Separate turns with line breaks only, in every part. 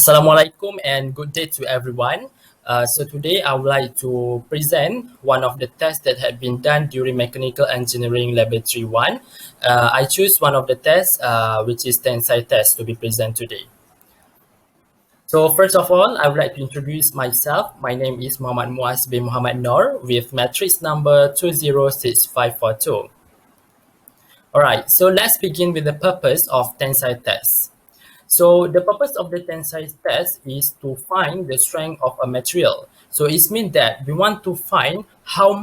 Assalamualaikum and good day to everyone. So today I would like to present one of the tests that had been done during Mechanical Engineering Laboratory 1. I choose one of the tests which is Tensile test to be present today. So first of all, I would like to introduce myself. My name is MUAZ bin Muhammad NOOR with matrix number 206542. Alright, so let's begin with the purpose of Tensile test. So the purpose of the tensile test is to find the strength of a material. So it means that we want to find how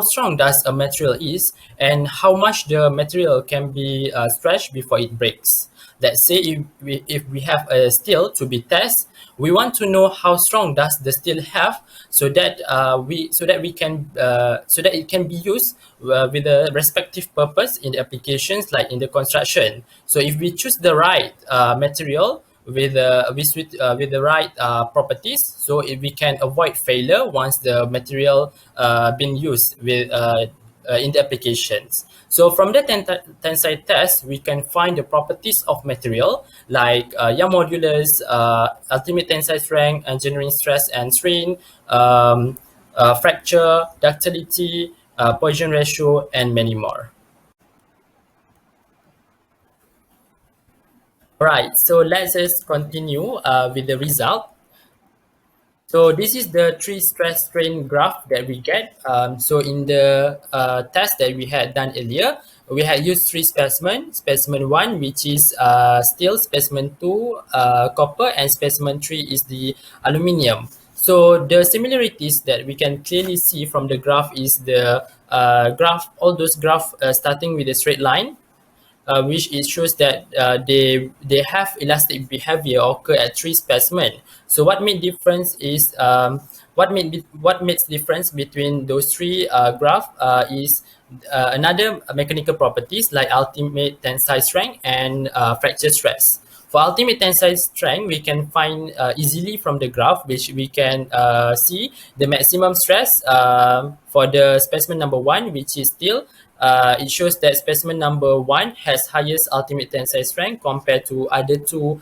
strong does a material is and how much the material can be stretched before it breaks. Let's say if we have a steel to be tested, we want to know how strong does the steel have, so that it can be used with a respective purpose in the applications like in the construction. So if we choose the right material with the right properties, so if we can avoid failure once the material been used with in the applications. So from the tensile test, we can find the properties of material like Young modulus, ultimate tensile strength, engineering stress and strain, fracture, ductility, Poisson ratio, and many more. Alright, so let's just continue with the result. So this is the three stress strain graph that we get. So in the test that we had done earlier, we had used three specimens. Specimen 1, which is steel, specimen 2, copper, and specimen 3 is the aluminium. So the similarities that we can clearly see from the graph is the all those graphs starting with a straight line, which it shows that they have elastic behavior occur at three specimens. So what makes difference is what makes difference between those three graphs is another mechanical properties like ultimate tensile strength and fracture stress. For ultimate tensile strength, we can find easily from the graph, which we can see the maximum stress for the specimen number 1, which is steel. It shows that specimen number 1 has highest ultimate tensile strength compared to other two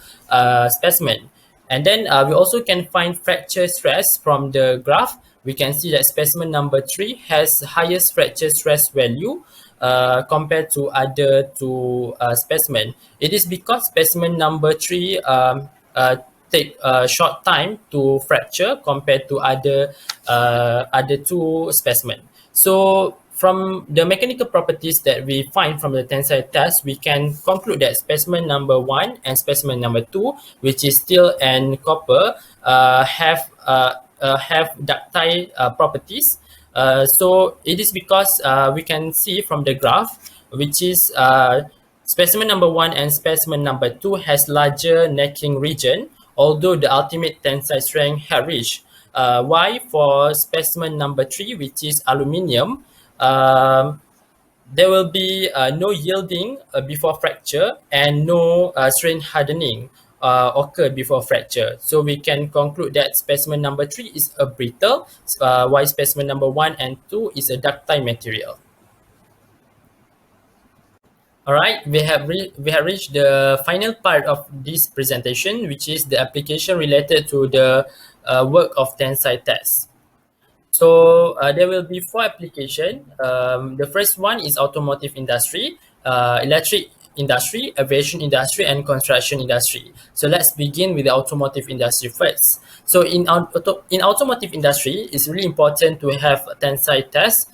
specimens. And then we also can find fracture stress from the graph. We can see that specimen number 3 has highest fracture stress value compared to other two specimens. It is because specimen number 3 take a short time to fracture compared to other two specimens. So from the mechanical properties that we find from the tensile test, we can conclude that specimen number 1 and specimen number 2, which is steel and copper, have ductile properties. So it is because we can see from the graph, which is specimen number 1 and specimen number 2 has larger necking region, although the ultimate tensile strength have reached. Why for specimen number 3, which is aluminium, there will be no yielding before fracture and no strain hardening occur before fracture. So we can conclude that specimen number 3 is a brittle, while specimen number 1 and 2 is a ductile material. Alright, we have reached the final part of this presentation, which is the application related to the work of tensile test. So there will be 4 applications. The first one is automotive industry, electric industry, aviation industry, and construction industry. So let's begin with the automotive industry first. So in automotive industry, it's really important to have a tensile test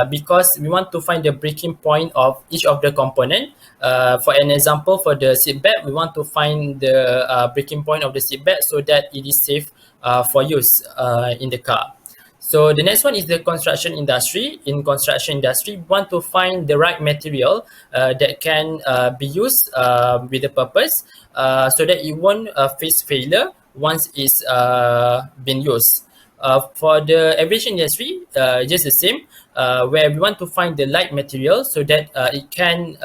because we want to find the breaking point of each of the component. For an example, for the seatbelt, we want to find the breaking point of the seatbelt so that it is safe for use in the car. So the next one is the construction industry. In construction industry, we want to find the right material that can be used with the purpose so that it won't face failure once it's been used. For the aviation industry, just the same, where we want to find the light material so that it can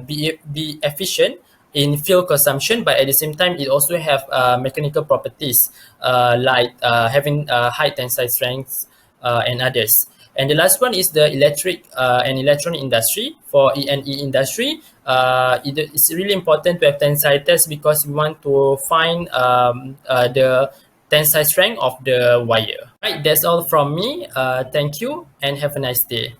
be efficient in fuel consumption, but at the same time, it also have mechanical properties like having high tensile strength and others. And the last one is the electric and electronic industry. For E&E industry, it's really important to have tensile test because we want to find the tensile strength of the wire. Right, that's all from me. Thank you and have a nice day.